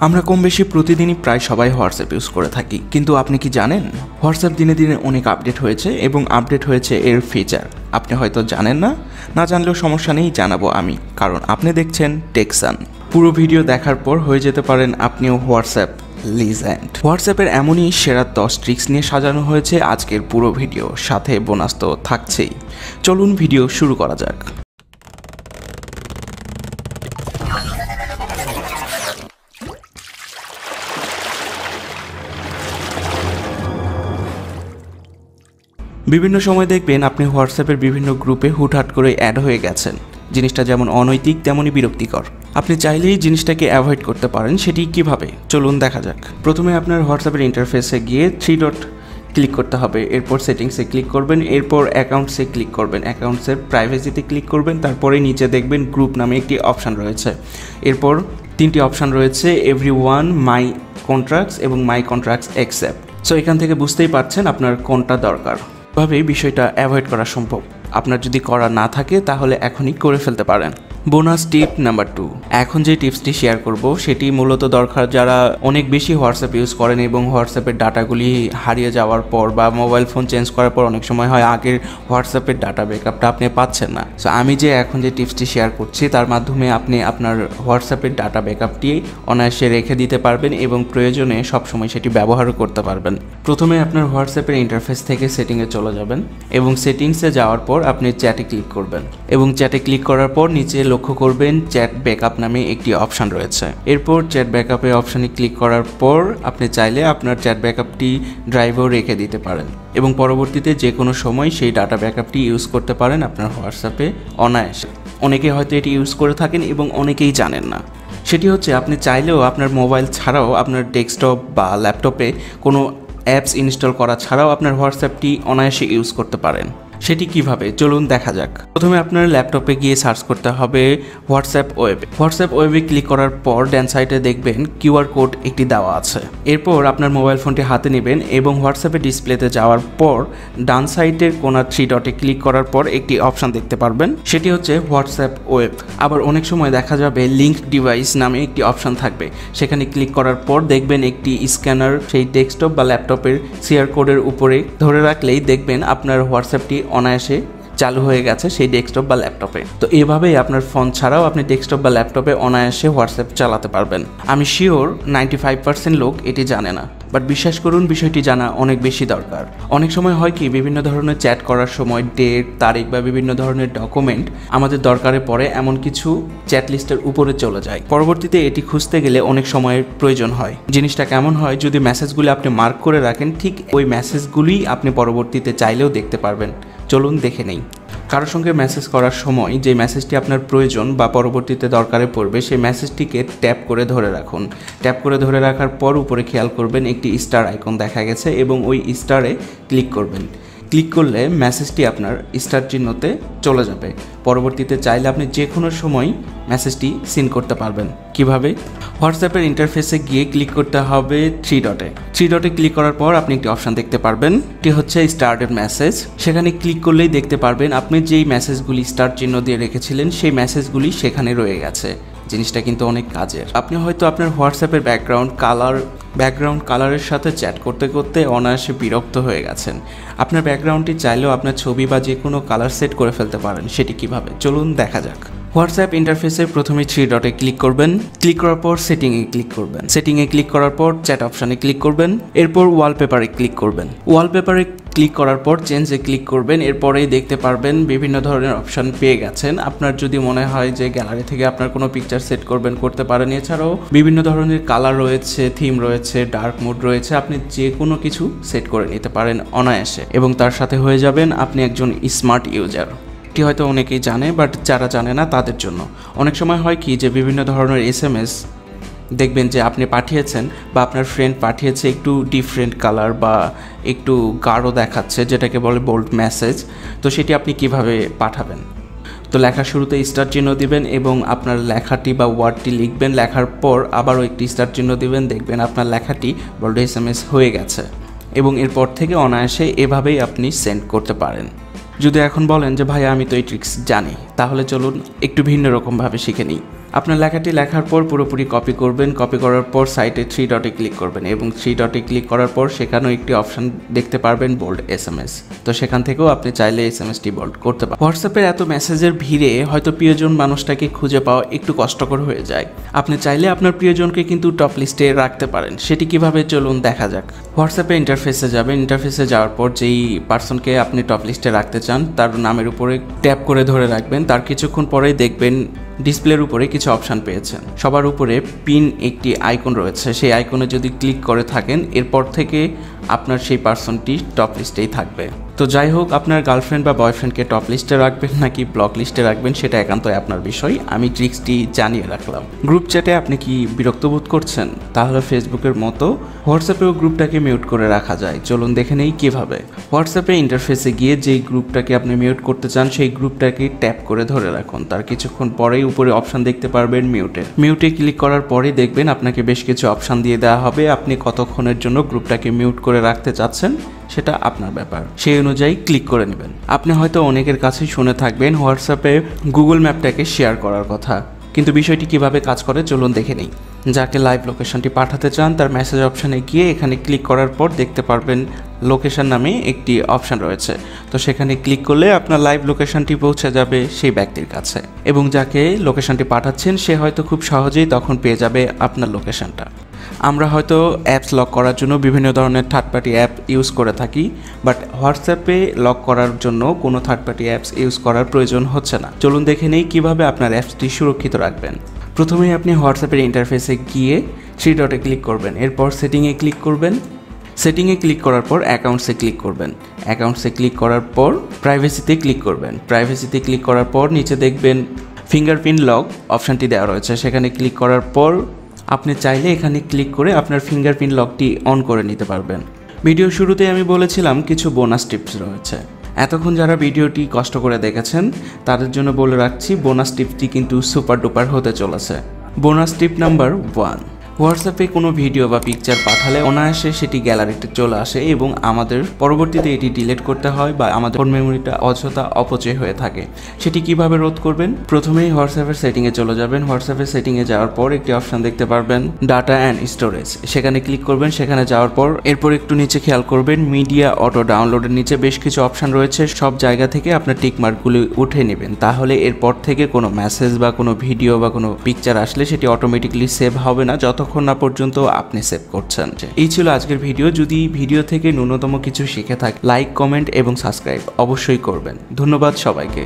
আমরা কম বেশি প্রতিদিনই প্রায় সবাই হোয়াটসঅ্যাপ ইউজ করে থাকি, কিন্তু আপনি কি জানেন হোয়াটসঅ্যাপ দিনে দিনে অনেক আপডেট হয়েছে এবং আপডেট হয়েছে এর ফিচার। আপনি হয়তো জানেন না জানলেও সমস্যা নেই, জানাবো আমি, কারণ আপনি দেখছেন টেকসান। পুরো ভিডিও দেখার পর হয়ে যেতে পারেন আপনিও হোয়াটসঅ্যাপ লিজেন্ড। হোয়াটসঅ্যাপের এমনই সেরা 10 ট্রিক্স নিয়ে সাজানো হয়েছে আজকের পুরো ভিডিও, সাথে বোনাস তো থাকছেই। চলুন ভিডিও শুরু করা যাক। বিভিন্ন সময় দেখবেন আপনি হোয়াটসঅ্যাপের বিভিন্ন গ্রুপে হুটহাট করে অ্যাড হয়ে গেছেন। জিনিসটা যেমন অনৈতিক তেমনই বিরক্তিকর। আপনি চাইলেই জিনিসটাকে অ্যাভয়েড করতে পারেন। সেটি কিভাবে চলুন দেখা যাক। প্রথমে আপনার হোয়াটসঅ্যাপের ইন্টারফেসে গিয়ে 3 ডট ক্লিক করতে হবে, এরপর সেটিংসে ক্লিক করবেন, এরপর অ্যাকাউন্টসে ক্লিক করবেন, অ্যাকাউন্টসের প্রাইভেসিতে ক্লিক করবেন, তারপরে নিচে দেখবেন গ্রুপ নামে একটি অপশান রয়েছে। এরপর 3টি অপশান রয়েছে, এভরিওয়ান, মাই কন্ট্রাক্টস এবং মাই কন্ট্রাক্টস অ্যাকসেপ্ট। সো এখান থেকে বুঝতেই পারছেন আপনার কোনটা দরকার। ভাবেই বিষয়টা অ্যাভয়েড করা সম্ভব। আপনার যদি করা না থাকে তাহলে এখনই করে ফেলতে পারেন। বোনাস টিপ নাম্বার 2। এখন যে টিপসটি শেয়ার করব সেটি মূলত দরকার যারা অনেক বেশি হোয়াটসঅ্যাপ ইউজ করেন এবং হোয়াটসঅ্যাপের ডাটাগুলি হারিয়ে যাওয়ার পর বা মোবাইল ফোন চেঞ্জ করার পর অনেক সময় হয় আগের হোয়াটসঅ্যাপের ডাটা ব্যাকআপটা আপনি পাচ্ছেন না। সো আমি যে এখন যে টিপসটি শেয়ার করছি তার মাধ্যমে আপনি আপনার হোয়াটসঅ্যাপের ডাটা ব্যাকআপটি অনায়াসে রেখে দিতে পারবেন এবং প্রয়োজনে সবসময় সেটি ব্যবহারও করতে পারবেন। প্রথমে আপনার হোয়াটসঅ্যাপের ইন্টারফেস থেকে সেটিংয়ে চলে যাবেন এবং সেটিংসে যাওয়ার পর আপনি চ্যাটে ক্লিক করবেন এবং চ্যাটে ক্লিক করার পর নিচে লক্ষ্য করবেন চ্যাট ব্যাকআপ নামে একটি অপশান রয়েছে। এরপর চ্যাট ব্যাকআপের অপশানে ক্লিক করার পর আপনি চাইলে আপনার চ্যাট ব্যাকআপটি ড্রাইভেও রেখে দিতে পারেন এবং পরবর্তীতে যে কোনো সময় সেই ডাটা ব্যাকআপটি ইউজ করতে পারেন আপনার হোয়াটসঅ্যাপে অনায়াসে। অনেকে হয়তো এটি ইউজ করে থাকেন এবং অনেকেই জানেন না। সেটি হচ্ছে আপনি চাইলেও আপনার মোবাইল ছাড়াও আপনার ডেস্কটপ বা ল্যাপটপে কোনো অ্যাপস ইনস্টল করা ছাড়াও আপনার হোয়াটসঅ্যাপটি অনায়াসে ইউজ করতে পারেন। সেটি কিভাবে চলুন দেখা যাক। প্রথমে আপনার ল্যাপটপে গিয়ে সার্চ করতে হবে হোয়াটসঅ্যাপ ওয়েবে। হোয়াটসঅ্যাপ ওয়েবে ক্লিক করার পর ডান সাইডে দেখবেন কিউআর কোড একটি দেওয়া আছে। এরপর আপনার মোবাইল ফোনটি হাতে নেবেন এবং হোয়াটসঅ্যাপের ডিসপ্লেতে যাওয়ার পর ডান সাইডের কোণা 3 ডটে ক্লিক করার পর একটি অপশান দেখতে পারবেন, সেটি হচ্ছে হোয়াটসঅ্যাপ ওয়েব। আবার অনেক সময় দেখা যাবে লিঙ্ক ডিভাইস নামে একটি অপশান থাকবে, সেখানে ক্লিক করার পর দেখবেন একটি স্ক্যানার সেই ডেস্কটপ বা ল্যাপটপের সিআর কোডের উপরে ধরে রাখলেই দেখবেন আপনার হোয়াটসঅ্যাপটি অনায়াসে চালু হয়ে গেছে সেই ডেস্কটপ বা ল্যাপটপে। তো এভাবেই আপনার ফোন ছাড়াও আপনি ডেস্কটপ বা ল্যাপটপে অনায়াসে হোয়াটসঅ্যাপ চালাতে পারবেন। আমি শিওর 95% লোক এটি জানে না, বাট বিশ্বাস করুন বিষয়টি জানা অনেক বেশি দরকার। অনেক সময় হয় কি বিভিন্ন ধরনের চ্যাট করার সময় ডেট, তারিখ বা বিভিন্ন ধরনের ডকুমেন্ট আমাদের দরকারে পড়ে, এমন কিছু চ্যাট লিস্টের উপরে চলে যায়। পরবর্তীতে এটি খুঁজতে গেলে অনেক সময়ের প্রয়োজন হয়। জিনিসটা কেমন হয়, যদি মেসেজগুলি আপনি মার্ক করে রাখেন ঠিক ওই মেসেজগুলি আপনি পরবর্তীতে চাইলেও দেখতে পারবেন। চলুন দেখে নেই। কারোর সঙ্গে মেসেজ করার সময় যে মেসেজটি আপনার প্রয়োজন বা পরবর্তীতে দরকারে পড়বে সেই মেসেজটিকে ট্যাপ করে ধরে রাখুন। ট্যাপ করে ধরে রাখার পর উপরে খেয়াল করবেন একটি স্টার আইকন দেখা গেছে এবং ওই স্টারে ক্লিক করবেন। ক্লিক করলে মেসেজটি আপনার স্টার চিহ্নতে চলে যাবে। পরবর্তীতে চাইলে আপনি যে কোনো সময় মেসেজটি সিন করতে পারবেন। কিভাবে? হোয়াটসঅ্যাপের ইন্টারফেসে গিয়ে ক্লিক করতে হবে 3 ডটে। 3 ডটে ক্লিক করার পর আপনি একটি অপশান দেখতে পারবেন, এটি হচ্ছে স্টার্টেড মেসেজ। সেখানে ক্লিক করলেই দেখতে পারবেন আপনি যেই মেসেজগুলি স্টার চিহ্ন দিয়ে রেখেছিলেন সেই মেসেজগুলি সেখানে রয়ে গেছে। জিনিসটা কিন্তু অনেক কাজের। আপনি হয়তো আপনার হোয়াটসঅ্যাপের ব্যাকগ্রাউন্ড কালারের সাথে চ্যাট করতে করতে অনায়াসে বিরক্ত হয়ে গেছেন। আপনার ব্যাকগ্রাউন্ডটি চাইলেও আপনার ছবি বা যে কোনো কালার সেট করে ফেলতে পারেন। সেটি কিভাবে চলুন দেখা যাক। হোয়াটসঅ্যাপ ইন্টারফেসে প্রথমে 3 ডটে ক্লিক করবেন। ক্লিক করার পর সেটিংয়ে ক্লিক করবেন। সেটিংয়ে ক্লিক করার পর চ্যাট অপশানে ক্লিক করবেন। এরপর ওয়ালপেপারে ক্লিক করবেন। ওয়ালপেপারে ক্লিক করার পর চেঞ্জে ক্লিক করবেন। এরপরেই দেখতে পারবেন বিভিন্ন ধরনের অপশান পেয়ে গেছেন। আপনার যদি মনে হয় যে গ্যালারি থেকে আপনার কোনো পিকচার সেট করতে পারেন। এছাড়াও বিভিন্ন ধরনের কালার রয়েছে, থিম রয়েছে, ডার্ক মোড রয়েছে, আপনি যে কোনো কিছু সেট করে নিতে পারেন অনায়াসে এবং তার সাথে হয়ে যাবেন আপনি একজন স্মার্ট ইউজার। এটি হয়তো অনেকেই জানে, বাট যারা জানে না তাদের জন্য। অনেক সময় হয় কি যে বিভিন্ন ধরনের SMS দেখবেন যে আপনি পাঠিয়েছেন বা আপনার ফ্রেন্ড পাঠিয়েছে একটু ডিফারেন্ট কালার বা একটু গাঢ় দেখাচ্ছে, যেটাকে বলে বোল্ড মেসেজ। তো সেটি আপনি কিভাবে পাঠাবেন? তো লেখার শুরুতে স্টার চিহ্ন দিবেন এবং আপনার লেখাটি বা ওয়ার্ডটি লিখবেন। লেখার পর আবারও একটি স্টার চিহ্ন দিবেন, দেখবেন আপনার লেখাটি বোল্ড SMS হয়ে গেছে এবং এরপর থেকে অনায়াসে এভাবেই আপনি সেন্ড করতে পারেন। যদি এখন বলেন যে ভাই আমি তো এই ট্রিক্স জানি, তাহলে চলুন একটু ভিন্ন রকমভাবে শিখে নিই। আপনার লেখাটি লেখার পর পুরোপুরি কপি করবেন। কপি করার পর সাইটে 3 ডটে ক্লিক করবেন এবং 3 ডটে ক্লিক করার পর সেখানেও একটি অপশন দেখতে পারবেন বোল্ড SMS। তো সেখান থেকেও আপনি চাইলে SMSটি বোল্ড করতে পারেন। হোয়াটসঅ্যাপের এত মেসেজের ভিড়ে হয়তো প্রিয়জন মানুষটাকে খুঁজে পাওয়া একটু কষ্টকর হয়ে যায়। আপনি চাইলে আপনার প্রিয়জনকে কিন্তু টপ লিস্টে রাখতে পারেন। সেটি কিভাবে চলুন দেখা যাক। হোয়াটসঅ্যাপে ইন্টারফেসে যাবেন। ইন্টারফেসে যাওয়ার পর যেই পার্সনকে আপনি টপ লিস্টে রাখতে চান তার নামের উপরে ট্যাপ করে ধরে রাখবেন। তার কিছুক্ষণ পরেই দেখবেন ডিসপ্লের উপরে কিছু অপশান পেয়েছেন। সবার উপরে পিন একটি আইকন রয়েছে, সেই আইকনে যদি ক্লিক করে থাকেন এরপর থেকে আপনার সেই পার্সনটি টপ লিস্টেই থাকবে। তো যাই হোক, আপনার গার্লফ্রেন্ড বা বয়ফ্রেন্ডকে টপ লিস্টে রাখবেন নাকি ব্লক লিস্টে রাখবেন সেটা একান্তই আপনার বিষয়। আমি ট্রিক্সটি জানিয়ে রাখলাম। গ্রুপ চ্যাটে আপনি কি বিরক্ত বোধ করছেন? তাহলে ফেসবুকের মতো হোয়াটসঅ্যাপেও গ্রুপটাকে মিউট করে রাখা যায়। চলুন দেখে নেই কীভাবে। হোয়াটসঅ্যাপে ইন্টারফেসে গিয়ে যেই গ্রুপটাকে আপনি মিউট করতে চান সেই গ্রুপটাকে ট্যাপ করে ধরে রাখুন। তার কিছুক্ষণ পরেই উপরে অপশান দেখতে পারবেন মিউটে ক্লিক করার পরেই দেখবেন আপনাকে বেশ কিছু অপশান দিয়ে দেওয়া হবে। আপনি কতক্ষণের জন্য গ্রুপটাকে মিউট করে রাখতে চাচ্ছেন সেটা আপনার ব্যাপার, সেই অনুযায়ী ক্লিক করে নেবেন। আপনি হয়তো অনেকের কাছেই শুনে থাকবেন হোয়াটসঅ্যাপে গুগল ম্যাপটাকে শেয়ার করার কথা, কিন্তু বিষয়টি কিভাবে কাজ করে চলুন দেখে নিই। যাকে লাইভ লোকেশনটি পাঠাতে চান তার মেসেজ অপশানে গিয়ে এখানে ক্লিক করার পর দেখতে পারবেন লোকেশন নামে একটি অপশান রয়েছে। তো সেখানে ক্লিক করলে আপনার লাইভ লোকেশনটি পৌঁছে যাবে সেই ব্যক্তির কাছে এবং যাকে লোকেশনটি পাঠাচ্ছেন সে হয়তো খুব সহজেই তখন পেয়ে যাবে আপনার লোকেশনটা। আমরা হয়তো অ্যাপস লক করার জন্য বিভিন্ন ধরনের থার্ড পার্টি অ্যাপ ইউজ করে থাকি, বাট হোয়াটসঅ্যাপে লক করার জন্য কোনো থার্ড পার্টি অ্যাপস ইউজ করার প্রয়োজন হচ্ছে না। চলুন দেখে নেই কীভাবে আপনার অ্যাপসটি সুরক্ষিত রাখবেন। প্রথমেই আপনি হোয়াটসঅ্যাপের ইন্টারফেসে গিয়ে 3 ডটে ক্লিক করবেন। এরপর সেটিংয়ে ক্লিক করবেন। সেটিংয়ে ক্লিক করার পর অ্যাকাউন্টসে ক্লিক করবেন। অ্যাকাউন্টসে ক্লিক করার পর প্রাইভেসিতে ক্লিক করবেন। প্রাইভেসিতে ক্লিক করার পর নিচে দেখবেন ফিঙ্গারপ্রিন্ট লক অপশানটি দেওয়া রয়েছে। সেখানে ক্লিক করার পর আপনি চাইলে এখানে ক্লিক করে আপনার ফিঙ্গারপ্রিন্ট লকটি অন করে নিতে পারবেন। ভিডিও শুরুতে আমি বলেছিলাম কিছু বোনাস টিপস রয়েছে। এতক্ষণ যারা ভিডিওটি কষ্ট করে দেখেছেন তাদের জন্য বলে রাখছি বোনাস টিপটি কিন্তু সুপার ডুপার হতে চলেছে। বোনাস টিপ নাম্বার 1, হোয়াটসঅ্যাপে কোনো ভিডিও বা পিকচার পাঠালে অনায়াসে সেটি গ্যালারিতে চলে আসে এবং আমাদের পরবর্তীতে এটি ডিলিট করতে হয় বা আমাদের ফোন মেমোরিটা অযথা অপচয় হয়ে থাকে। সেটি কিভাবে রোধ করবেন? প্রথমেই হোয়াটসঅ্যাপের সেটিংয়ে চলে যাবেন। হোয়াটসঅ্যাপের সেটিংয়ে যাওয়ার পর একটি অপশান দেখতে পারবেন ডাটা অ্যান্ড স্টোরেজ, সেখানে ক্লিক করবেন। সেখানে যাওয়ার পর এরপর একটু নিচে খেয়াল করবেন মিডিয়া অটো ডাউনলোডের নিচে বেশ কিছু অপশান রয়েছে। সব জায়গা থেকে আপনার টিকমার্কগুলি উঠে নেবেন, তাহলে এরপর থেকে কোনো মেসেজ বা কোনো ভিডিও বা কোনো পিকচার আসলে সেটি অটোমেটিকলি সেভ হবে না যতক্ষণ না পর্যন্ত আপনি সেভ করছেন। এই ছিল আজকের ভিডিও। যদি ভিডিও থেকে ন্যূনতম কিছু শিখে থাকে লাইক, কমেন্ট এবং সাবস্ক্রাইব অবশ্যই করবেন। ধন্যবাদ সবাইকে।